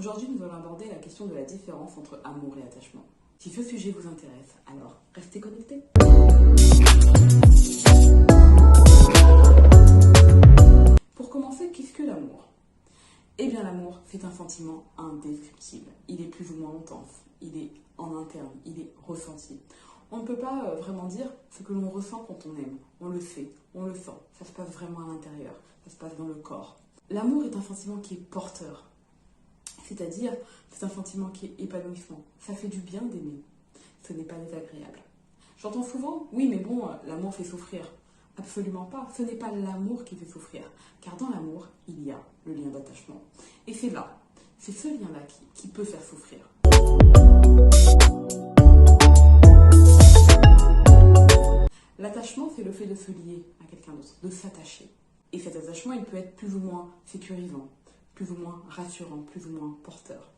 Aujourd'hui, nous allons aborder la question de la différence entre amour et attachement. Si ce sujet vous intéresse, alors restez connectés. Pour commencer, qu'est-ce que l'amour? Eh bien, l'amour, c'est un sentiment indescriptible. Il est plus ou moins intense, il est en interne, il est ressenti. On ne peut pas vraiment dire ce que l'on ressent quand on aime. On le sait, on le sent. Ça se passe vraiment à l'intérieur, ça se passe dans le corps. L'amour est un sentiment qui est porteur. C'est-à-dire, c'est un sentiment qui est épanouissement. Ça fait du bien d'aimer. Ce n'est pas désagréable. J'entends souvent, oui mais bon, l'amour fait souffrir. Absolument pas. Ce n'est pas l'amour qui fait souffrir. Car dans l'amour, il y a le lien d'attachement. Et c'est là, c'est ce lien-là qui peut faire souffrir. L'attachement, c'est le fait de se lier à quelqu'un d'autre, de s'attacher. Et cet attachement, il peut être plus ou moins sécurisant, plus ou moins rassurant, plus ou moins porteur.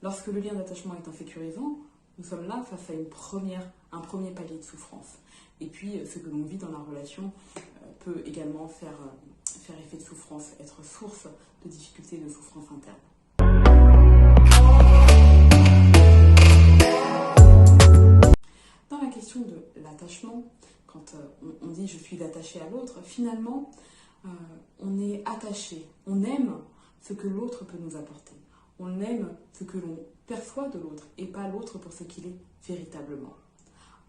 Lorsque le lien d'attachement est insécurisant, nous sommes là face à un premier palier de souffrance. Et puis, ce que l'on vit dans la relation peut également faire effet de souffrance, être source de difficultés et de souffrance interne. Dans la question de l'attachement, quand on dit « je suis attaché à l'autre », finalement, on est attaché, on aime ce que l'autre peut nous apporter. On aime ce que l'on perçoit de l'autre et pas l'autre pour ce qu'il est véritablement.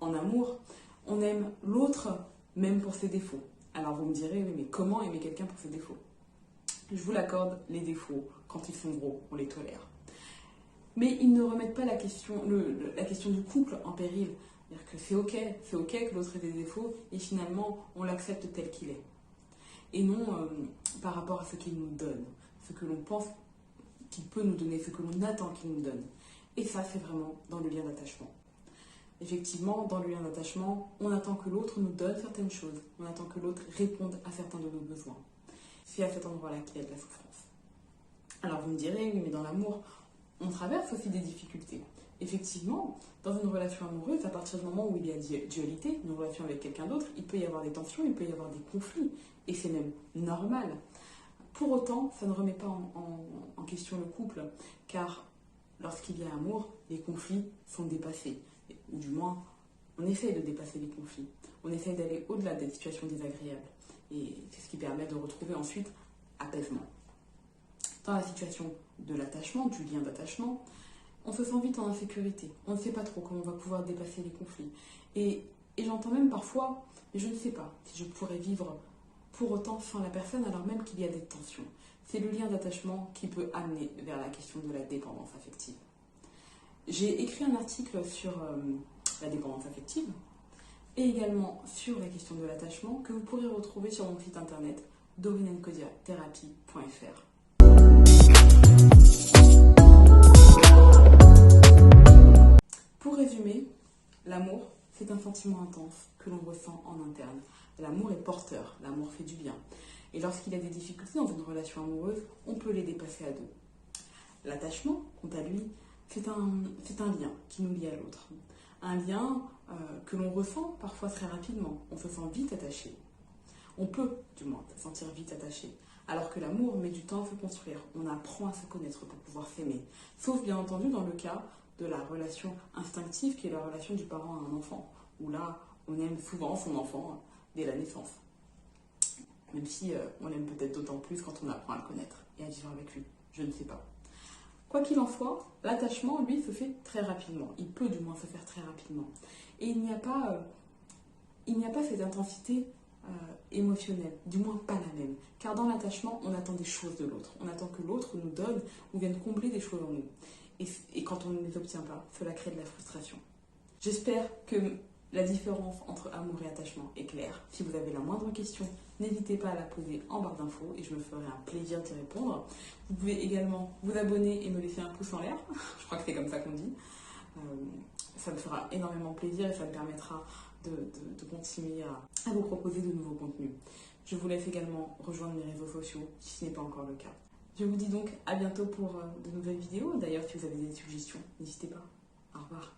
En amour, on aime l'autre même pour ses défauts. Alors vous me direz, oui, mais comment aimer quelqu'un pour ses défauts? Je vous l'accorde, les défauts, quand ils sont gros, on les tolère. Mais ils ne remettent pas la question du couple en péril. C'est-à-dire que c'est ok que l'autre ait des défauts et finalement on l'accepte tel qu'il est. Et non par rapport à ce qu'il nous donne, ce que l'on pense qu'il peut nous donner, ce que l'on attend qu'il nous donne. Et ça, c'est vraiment dans le lien d'attachement. Effectivement, dans le lien d'attachement, on attend que l'autre nous donne certaines choses, on attend que l'autre réponde à certains de nos besoins. C'est à cet endroit-là qu'il y a de la souffrance. Alors vous me direz, oui, mais dans l'amour, on traverse aussi des difficultés. Effectivement, dans une relation amoureuse, à partir du moment où il y a dualité, une relation avec quelqu'un d'autre, il peut y avoir des tensions, il peut y avoir des conflits, et c'est même normal. Pour autant, ça ne remet pas en question le couple, car lorsqu'il y a amour, les conflits sont dépassés. Ou du moins, on essaie de dépasser les conflits. On essaie d'aller au-delà des situations désagréables. Et c'est ce qui permet de retrouver ensuite apaisement. Dans la situation de l'attachement, du lien d'attachement, on se sent vite en insécurité. On ne sait pas trop comment on va pouvoir dépasser les conflits. Et j'entends même parfois, mais je ne sais pas si je pourrais vivre pour autant sans la personne alors même qu'il y a des tensions. C'est le lien d'attachement qui peut amener vers la question de la dépendance affective. J'ai écrit un article sur la dépendance affective et également sur la question de l'attachement que vous pourrez retrouver sur mon site internet dorinencodia-thérapie.fr. Pour résumer, l'amour, c'est un sentiment intense que l'on ressent en interne. L'amour est porteur, l'amour fait du bien. Et lorsqu'il y a des difficultés dans une relation amoureuse, on peut les dépasser à deux. L'attachement, quant à lui, c'est un lien qui nous lie à l'autre. Un lien que l'on ressent parfois très rapidement. On se sent vite attaché. On peut, du moins, se sentir vite attaché. Alors que l'amour met du temps à se construire. On apprend à se connaître pour pouvoir s'aimer. Sauf, bien entendu, dans le cas de la relation instinctive qui est la relation du parent à un enfant. Où là, on aime souvent son enfant dès la naissance. Même si on l'aime peut-être d'autant plus quand on apprend à le connaître et à vivre avec lui. Je ne sais pas. Quoi qu'il en soit, l'attachement, lui, se fait très rapidement. Il peut du moins se faire très rapidement. Et il n'y a pas cette intensité émotionnelle, du moins pas la même. Car dans l'attachement, on attend des choses de l'autre. On attend que l'autre nous donne ou vienne combler des choses en nous. Et quand on ne les obtient pas, cela crée de la frustration. J'espère que la différence entre amour et attachement est claire. Si vous avez la moindre question, n'hésitez pas à la poser en barre d'infos et je me ferai un plaisir d'y répondre. Vous pouvez également vous abonner et me laisser un pouce en l'air. Je crois que c'est comme ça qu'on dit. Ça me fera énormément plaisir et ça me permettra de continuer à vous proposer de nouveaux contenus. Je vous laisse également rejoindre mes réseaux sociaux si ce n'est pas encore le cas. Je vous dis donc à bientôt pour de nouvelles vidéos. D'ailleurs, si vous avez des suggestions, n'hésitez pas. Au revoir.